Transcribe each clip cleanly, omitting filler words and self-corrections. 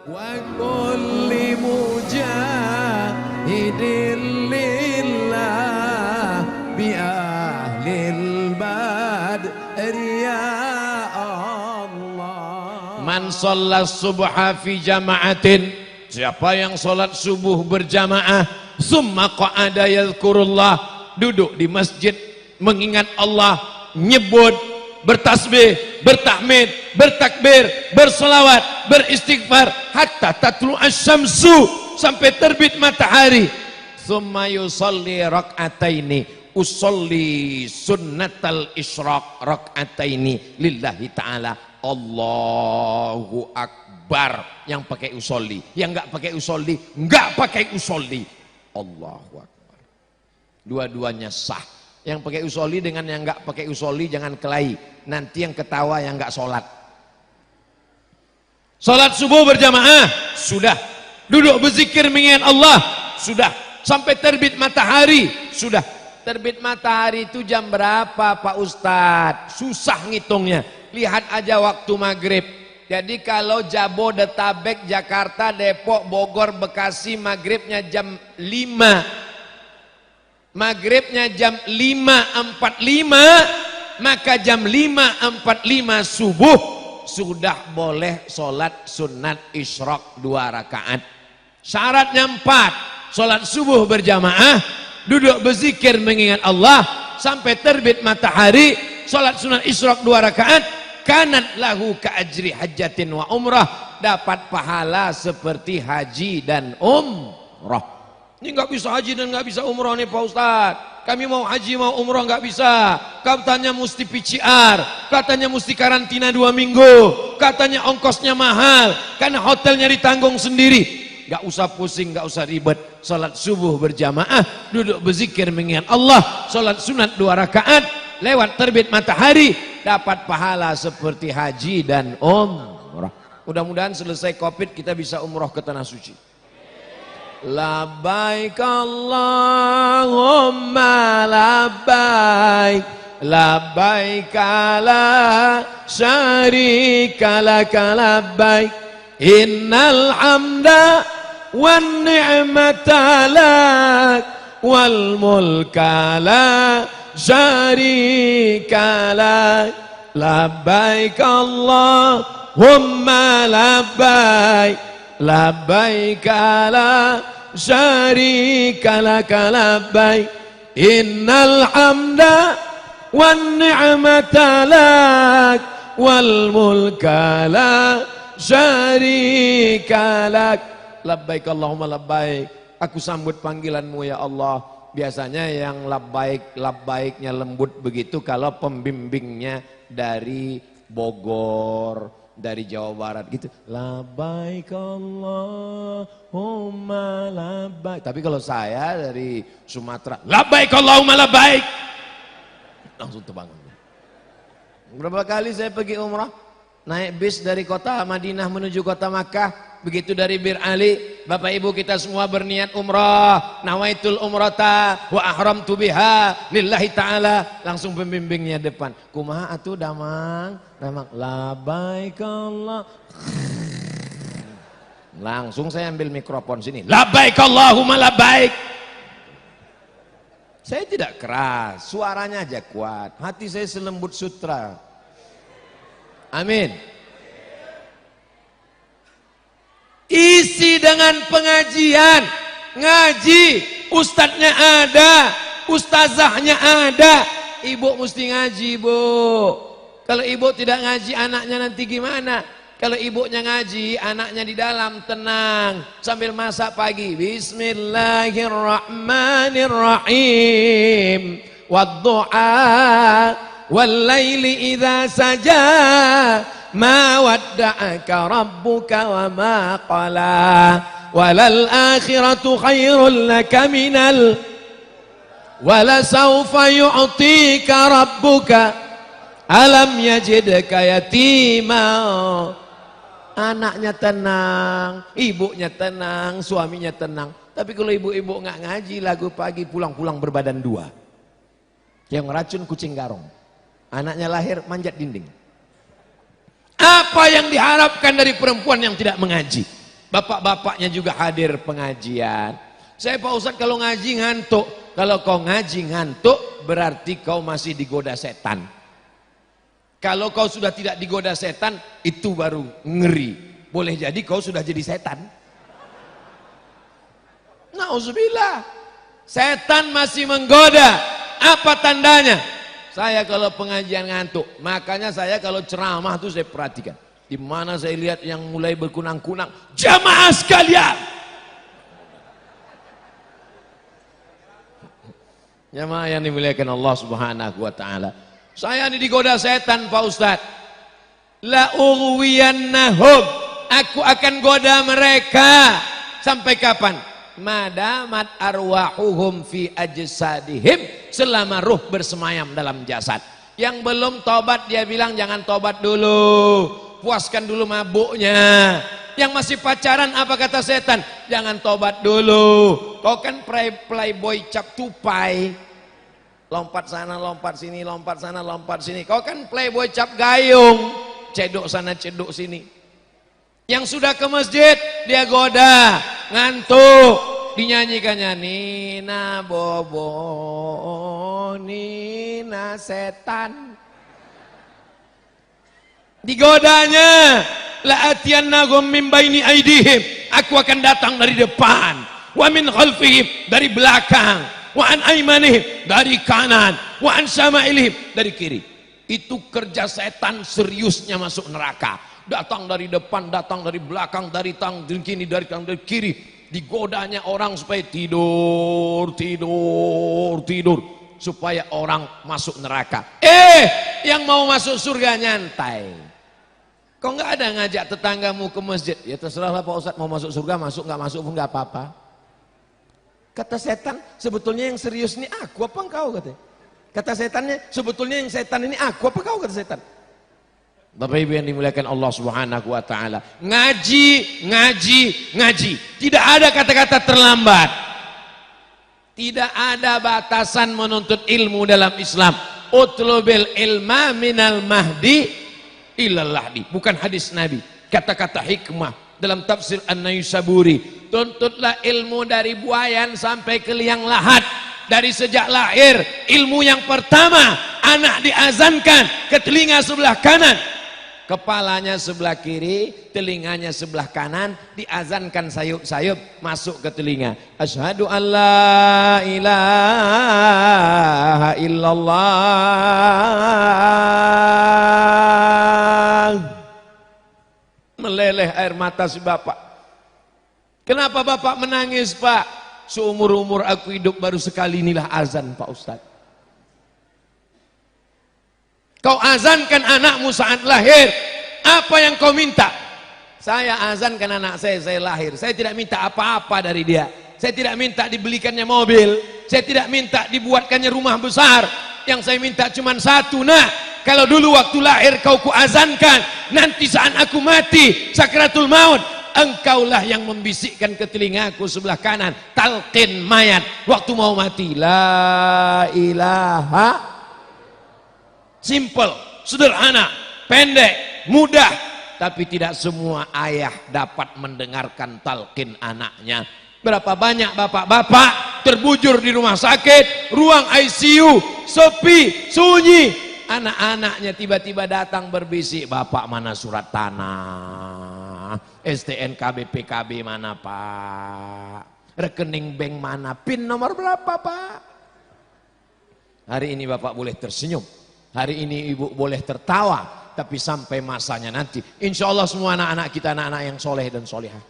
وكل مجاهد لله بأهل البدر يا الله. Man sholat subha fi jama'atin, siapa yang sholat subuh berjamaah, summa qa'ada yadhkurullah, duduk di masjid mengingat Allah, nyebut, bertasbih, bertahmid, bertakbir, bersolawat, beristighfar hatta tatlu asyamsu, sampai terbit matahari. Summa yusalli rak'ataini, usolli sunnatal isyraq rak'ataini lillahi ta'ala. Allahu Akbar. Yang pakai usolli, yang enggak pakai usolli, enggak pakai usolli. Allahu Akbar. Dua-duanya sah. Yang pakai usolli dengan yang enggak pakai usolli jangan kelahi. Nanti yang ketawa yang enggak sholat. Sholat subuh berjamaah sudah. Duduk berzikir mengingat Allah sudah. Sampai terbit matahari sudah. Terbit matahari itu jam berapa Pak Ustadz? Susah ngitungnya. Lihat aja waktu maghrib. Jadi kalau Jabodetabek, Jakarta, Depok, Bogor, Bekasi maghribnya jam 5. Maghribnya jam 5.45, maka jam 5.45 subuh sudah boleh sholat sunat isyraq 2 rakaat. Syaratnya 4, sholat subuh berjamaah, duduk berzikir mengingat Allah sampai terbit matahari, sholat sunat isyraq 2 rakaat, kanat lahu ka'ajri hajatin wa umrah, dapat pahala seperti haji dan umrah. Ini nggak bisa haji dan nggak bisa umroh nih Pak Ustadz. Kami mau haji mau umroh nggak bisa. Katanya mesti PCR, katanya mesti karantina 2 minggu, katanya ongkosnya mahal, karena hotelnya ditanggung sendiri. Nggak usah pusing, nggak usah ribet. Salat subuh berjamaah, duduk berzikir mengingat Allah, salat sunat 2 rakaat, lewat terbit matahari, dapat pahala seperti haji dan umroh. Mudah-mudahan selesai Covid kita bisa umroh ke tanah suci. Labbaik Allahumma labbaik, labbaik la syarika laka labbaik, innal hamda wan ni'mata lak wal mulka la syarika lak, labbaik Allahumma labbaik, labbaik la syarika laka labbaik, innal hamda wan ni'mata lak wal mulka la syarika lak. Labbaik Allahumma labbaik, aku sambut panggilanmu ya Allah. Biasanya yang labbaiknya lembut begitu kalau pembimbingnya dari Bogor, dari Jawa Barat gitu. Labbaik Allahumma labbaik. Tapi kalau saya dari Sumatera, labbaik Allahumma labbaik, langsung terbangun. Berapa kali saya pergi umrah, naik bis dari kota Madinah menuju kota Makkah. Begitu dari Bir Ali, Bapak Ibu kita semua berniat umrah, nawaitul umrata wa ahramtu biha lillahi ta'ala. Langsung pembimbingnya depan, kumaha atuh damang, labbaik Allah. Langsung saya ambil mikrofon sini, labbaik Allahumma labbaik. Saya tidak keras, suaranya aja kuat, hati saya selembut sutra. Amin. Isi dengan pengajian, ngaji, ustadznya ada, ustazahnya ada. Ibu mesti ngaji, Bu. Kalau ibu tidak ngaji, anaknya nanti gimana? Kalau ibunya ngaji, anaknya di dalam tenang sambil masak pagi. Bismillahirrahmanirrahim. Waddu'a wal-laili idza saja, ma wadda'aka rabbuka wa ma qala, walal akhiratu khairul laka minal, wala sawfa yu'tika rabbuka alam yajidka yatima. Anaknya tenang, ibunya tenang, suaminya tenang. Tapi kalau ibu-ibu nggak ngaji, lagu pagi pulang-pulang berbadan 2. Yang racun kucing garong. Anaknya lahir manjat dinding. Apa yang diharapkan dari perempuan yang tidak mengaji? Bapak-bapaknya juga hadir pengajian. Saya Pak Ustadz kalau ngaji ngantuk. Kalau kau ngaji ngantuk berarti kau masih digoda setan. Kalau kau sudah tidak digoda setan, itu baru ngeri. Boleh jadi kau sudah jadi setan. Nauzubillah. Setan masih menggoda. Apa tandanya? Saya kalau pengajian ngantuk. Makanya saya kalau ceramah itu saya perhatikan. Di mana saya lihat yang mulai berkunang-kunang, jamaah sekalian. Jamaah yang dimuliakan Allah Subhanahu wa taala. Saya ini digoda setan Pak Ustadz. La ughwiyannahum. Aku akan goda mereka. Sampai kapan? Madamat arwahuhum fi ajsadihim. Selama ruh bersemayam dalam jasad. Yang belum tobat dia bilang jangan tobat dulu. Puaskan dulu mabuknya. Yang masih pacaran apa kata setan? Jangan tobat dulu. Kau kan playboy cap tupai. Lompat sana, lompat sini, lompat sana, lompat sini. Kau kan playboy cap gayung. Cedok sana, cedok sini. Yang sudah ke masjid, dia goda. Ngantuk. Dinyanyikannya Nina Bobo, Nina setan. Digodanya, la'atiyannahum min baini aidihim, aku akan datang dari depan, wa min khalfihim, dari belakang, wa an aymanihim, dari kanan, wa an syama'ilihim, dari kiri. Itu kerja setan seriusnya masuk neraka. Datang dari depan, datang dari belakang, dari tang, dari kiri, dari tang, dari kiri. Digodanya orang supaya tidur, tidur, tidur, supaya orang masuk neraka. Yang mau masuk surga nyantai. Kok nggak ada ngajak tetanggamu ke masjid? Ya terserahlah Pak Ustadz, mau masuk surga masuk, nggak masuk pun nggak apa-apa. Kata setan, sebetulnya yang serius ini aku apa engkau katanya. Kata setannya, sebetulnya yang setan ini aku apa kau kata setan. Bapak Ibu yang dimuliakan Allah Subhanahu wa taala. Ngaji, ngaji, ngaji. Tidak ada kata-kata terlambat. Tidak ada batasan menuntut ilmu dalam Islam. Utlubil ilma minal mahdi ilal lahdi. Bukan hadis Nabi. Kata-kata hikmah dalam tafsir An-Naisaburi. Tuntutlah ilmu dari buayan sampai ke liang lahat. Dari sejak lahir, ilmu yang pertama, anak diazankan ke telinga sebelah kanan. Kepalanya sebelah kiri, telinganya sebelah kanan, diazankan sayup-sayup masuk ke telinga. Asyhadu an la ilaha illallah. Meleleh air mata si bapak. Kenapa bapak menangis Pak? Seumur-umur aku hidup baru sekali inilah azan Pak Ustadz. Kau azankan anakmu saat lahir, apa yang kau minta? Saya azankan anak saya lahir. Saya tidak minta apa-apa dari dia. Saya tidak minta dibelikannya mobil. Saya tidak minta dibuatkannya rumah besar. Yang saya minta cuma satu, nak. Kalau dulu waktu lahir kau kuazankan, nanti saat aku mati, sakratul maut, engkaulah yang membisikkan ke telingaku sebelah kanan, talqin mayat waktu mau mati, la ilaha. Simple, sederhana, pendek, mudah, tapi tidak semua ayah dapat mendengarkan talqin anaknya. Berapa banyak bapak-bapak terbujur di rumah sakit, ruang ICU, sepi, sunyi, anak-anaknya tiba-tiba datang berbisik, bapak mana surat tanah, STNK BPKB mana Pak, rekening bank mana, PIN nomor berapa Pak. Hari ini bapak boleh tersenyum, hari ini ibu boleh tertawa, tapi sampai masanya nanti insya Allah semua anak-anak kita anak-anak yang soleh dan solehah.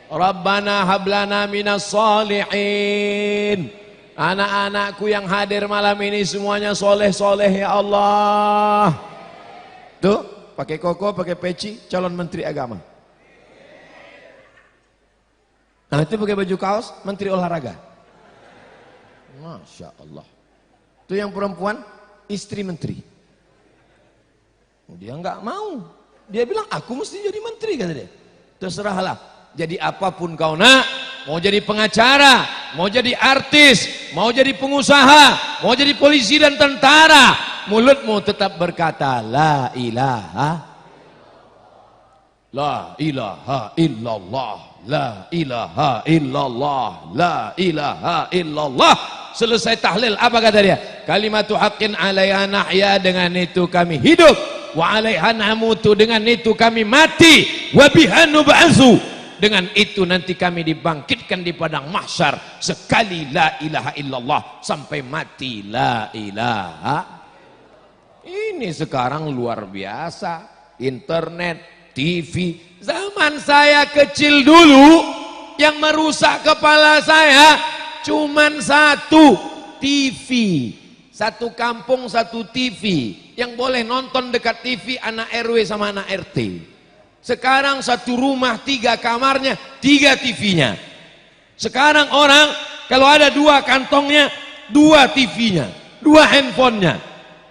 Rabbana hablana minas solihin. Anak-anakku yang hadir malam ini semuanya soleh-soleh ya Allah. Tuh pakai koko, pakai peci, calon menteri agama. Nah itu pakai baju kaos, menteri olahraga. Masya Allah. Itu yang perempuan, istri menteri. Dia nggak mau. Dia bilang aku mesti jadi menteri kata dia. Terserahlah. Jadi apapun kau nak, mau jadi pengacara, mau jadi artis, mau jadi pengusaha, mau jadi polisi dan tentara, mulutmu tetap berkata la ilaha, La ilaha illallah, la ilaha illallah, la ilaha illallah. Selesai tahlil, apa kata dia? Kalimatu haqqin alaiha nahya, dengan itu kami hidup, wa alaiha namutu, dengan itu kami mati, wa biha nub'atsu, dengan itu nanti kami dibangkitkan di padang mahsyar. Sekali la ilaha illallah sampai mati la ilaha. Ini sekarang luar biasa, internet, TV. Zaman saya kecil dulu, yang merusak kepala saya cuman satu TV. Satu kampung satu TV. Yang boleh nonton dekat TV anak RW sama anak RT. Sekarang satu rumah 3 kamarnya 3 TV-nya. Sekarang orang kalau ada 2 kantongnya 2 TV-nya, 2 handphonenya,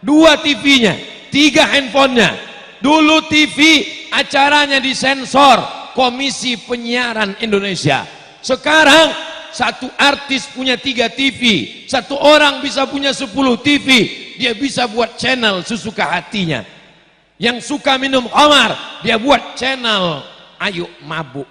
2 TV-nya, 3 handphonenya. Dulu TV acaranya disensor Komisi Penyiaran Indonesia. Sekarang satu artis punya 3 TV, satu orang bisa punya 10 TV. Dia bisa buat channel sesuka hatinya. Yang suka minum khamar, dia buat channel Ayo Mabuk.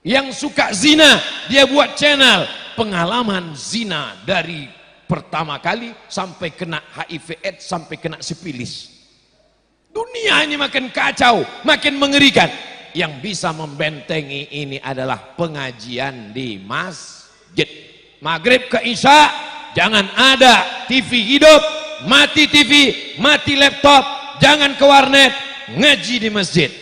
Yang suka zina, dia buat channel pengalaman zina dari pertama kali sampai kena HIV/AIDS sampai kena sipilis. Dunia ini makin kacau, makin mengerikan. Yang bisa membentengi ini adalah pengajian di masjid. Maghrib ke Isya, jangan ada TV hidup, mati TV, mati laptop, jangan ke warnet, ngaji di masjid.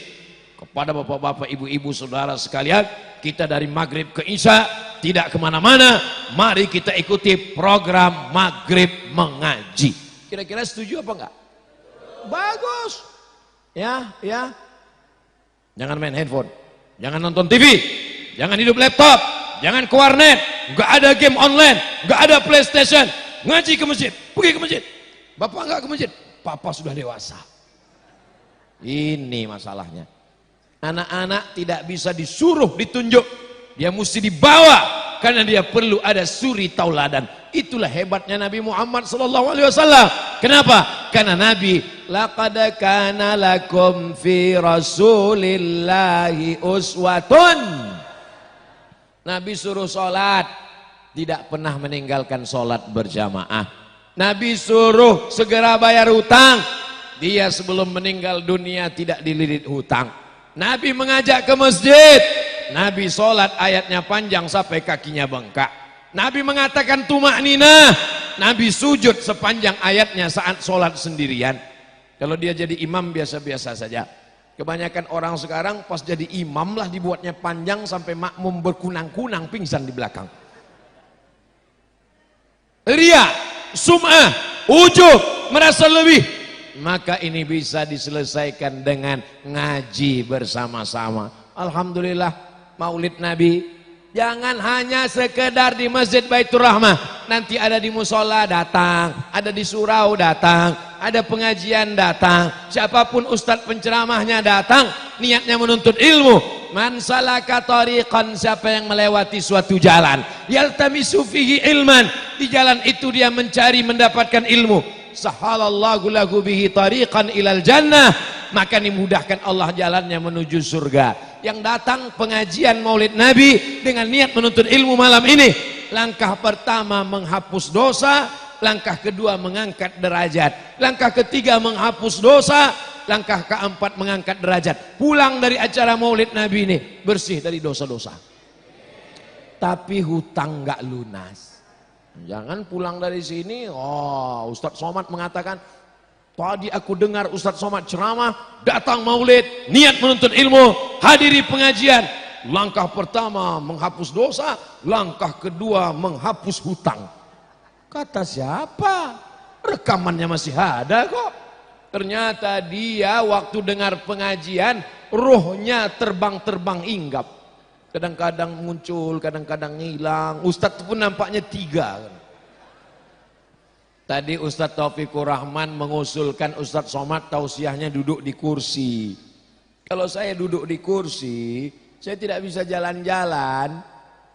Kepada bapak-bapak, ibu-ibu, saudara sekalian, kita dari Maghrib ke Isya tidak kemana-mana. Mari kita ikuti program Maghrib Mengaji. Kira-kira setuju apa enggak? Bagus. Ya. Jangan main handphone, jangan nonton TV, jangan hidup laptop, jangan ke warnet, enggak ada game online, enggak ada PlayStation. Ngaji ke masjid, pergi ke masjid. Bapak enggak ke masjid, papa sudah dewasa. Ini masalahnya. Anak-anak tidak bisa disuruh ditunjuk, dia mesti dibawa. Karena dia perlu ada suri tauladan. Itulah hebatnya Nabi Muhammad SAW. Kenapa? Karena Nabi, laqad kana lakum fi rasulillahi uswatun. Nabi suruh sholat, tidak pernah meninggalkan sholat berjamaah. Nabi suruh segera bayar hutang, dia sebelum meninggal dunia tidak dililit hutang. Nabi mengajak ke masjid, Nabi sholat ayatnya panjang sampai kakinya bengkak. Nabi mengatakan tumakninah, Nabi sujud sepanjang ayatnya saat sholat sendirian. Kalau dia jadi imam biasa-biasa saja. Kebanyakan orang sekarang pas jadi imam lah dibuatnya panjang sampai makmum berkunang-kunang pingsan di belakang. Ria, sum'ah, ujub, merasa lebih. Maka ini bisa diselesaikan dengan ngaji bersama-sama. Alhamdulillah, Maulid Nabi jangan hanya sekedar di Masjid Baitur Rahmah. Nanti ada di musola datang, ada di surau datang, ada pengajian datang, siapapun ustadz penceramahnya datang, niatnya menuntut ilmu. Man salaka tariqan, siapa yang melewati suatu jalan, yaltamisu fihi ilman, di jalan itu dia mencari mendapatkan ilmu, sahalallahu lahu bihi tariqan ilal jannah, maka dimudahkan Allah jalannya menuju surga. Yang datang pengajian Maulid Nabi dengan niat menuntut ilmu malam ini, langkah pertama menghapus dosa, langkah kedua mengangkat derajat, langkah ketiga menghapus dosa, langkah keempat mengangkat derajat. Pulang dari acara Maulid Nabi ini bersih dari dosa-dosa. Tapi hutang nggak lunas. Jangan pulang dari sini, Ustadz Somad mengatakan, tadi aku dengar Ustadz Somad ceramah, datang Maulid, niat menuntut ilmu, hadiri pengajian. Langkah pertama menghapus dosa, langkah kedua menghapus hutang. Kata siapa? Rekamannya masih ada kok. Ternyata dia waktu dengar pengajian, rohnya terbang-terbang hinggap. Kadang-kadang muncul, kadang-kadang hilang. Ustadz pun nampaknya 3. Tadi Ustadz Taufikur Rahman mengusulkan Ustadz Somad tausiahnya duduk di kursi. Kalau saya duduk di kursi, saya tidak bisa jalan-jalan.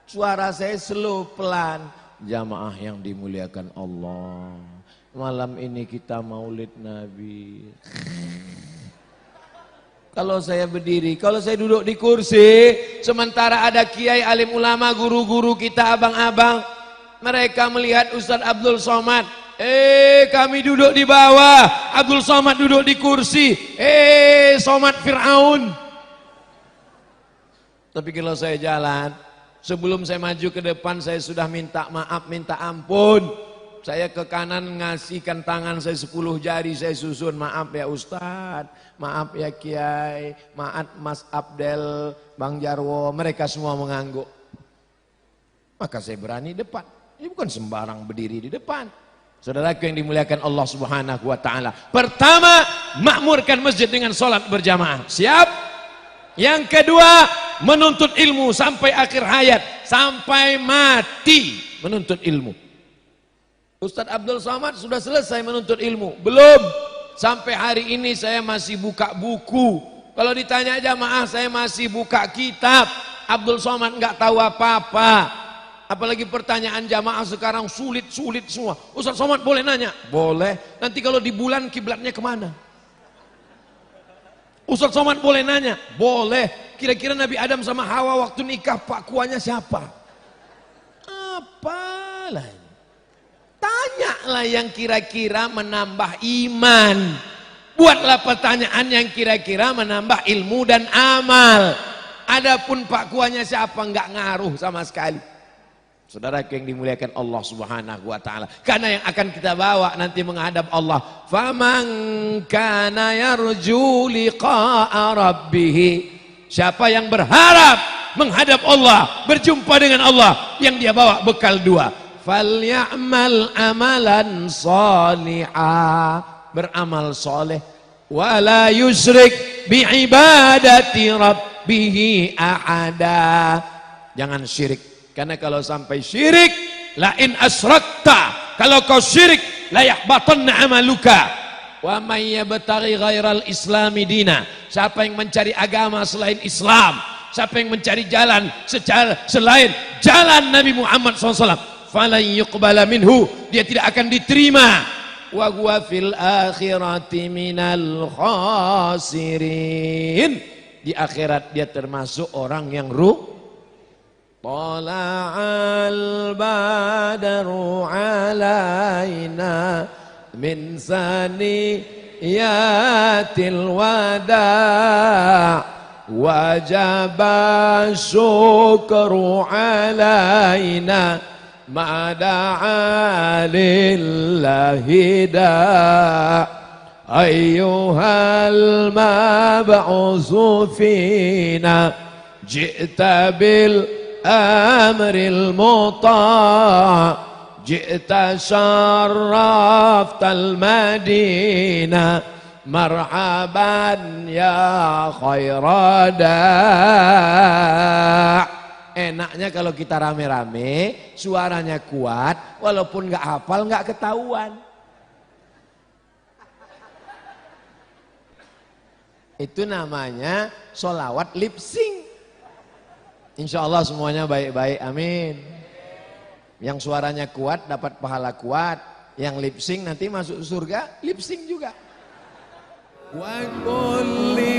Suara saya slow, pelan. Jamaah yang dimuliakan Allah, malam ini kita Maulid Nabi. Kalau saya berdiri, kalau saya duduk di kursi, sementara ada kiai alim ulama, guru-guru kita, abang-abang, mereka melihat Ustadz Abdul Somad, kami duduk di bawah, Abdul Somad duduk di kursi, Somad Fir'aun. Tapi kalau saya jalan, sebelum saya maju ke depan, saya sudah minta maaf, minta ampun. Saya ke kanan ngasihkan tangan saya 10 jari, saya susun, maaf ya Ustadz, maaf ya Kiai, maaf Mas Abdel, Bang Jarwo, mereka semua mengangguk. Maka saya berani depan. Ini bukan sembarang berdiri di depan. Saudaraku yang dimuliakan Allah Subhanahu wa taala. Pertama, makmurkan masjid dengan sholat berjamaah. Siap? Yang kedua, menuntut ilmu sampai akhir hayat, sampai mati menuntut ilmu. Ustadz Abdul Somad sudah selesai menuntut ilmu? Belum. Sampai hari ini saya masih buka buku. Kalau ditanya jamaah, saya masih buka kitab. Abdul Somad nggak tahu apa-apa. Apalagi pertanyaan jamaah sekarang sulit-sulit semua. Ustadz Somad boleh nanya? Boleh. Nanti kalau di bulan kiblatnya kemana? Ustadz Somad boleh nanya? Boleh. Kira-kira Nabi Adam sama Hawa waktu nikah pak kuahnya siapa? Apalah ini? Tanyalah yang kira-kira menambah iman. Buatlah pertanyaan yang kira-kira menambah ilmu dan amal. Adapun pak kuahnya siapa nggak ngaruh sama sekali. Saudara yang dimuliakan Allah Subhanahu wa taala. Karena yang akan kita bawa nanti menghadap Allah. Faman kana yarju liqa'a rabbih. Siapa yang berharap menghadap Allah, berjumpa dengan Allah, yang dia bawa bekal dua. Falyamal amalan salihah, beramal soleh, wala yusyrik biibadati rabbih ahada. Jangan syirik, karena kalau sampai syirik, la in asyrakta, kalau kau syirik, la yahbatanna amaluka. Wa may yabtaghi ghairal islami dina, siapa yang mencari agama selain Islam, siapa yang mencari jalan selain jalan Nabi Muhammad SAW, falan yuqbala minhu, dia tidak akan diterima. Wa huwa fil akhirati minal khasirin, di akhirat dia termasuk orang yang Tala'al badaru alaina min saniyatil wada' wajaba syukru alaina ma'da'a lillahi da' ayyuhal mab'usu fina ji'ta bil amril muta' ji'ta syarraftal madinah marhaban ya khairada'. Enaknya kalau kita rame-rame, suaranya kuat, walaupun nggak hafal, nggak ketahuan. Itu namanya sholawat lip sync. Insya Allah semuanya baik-baik, amin. Yang suaranya kuat dapat pahala kuat, yang lip sync nanti masuk surga, lip sync juga. Wa kulli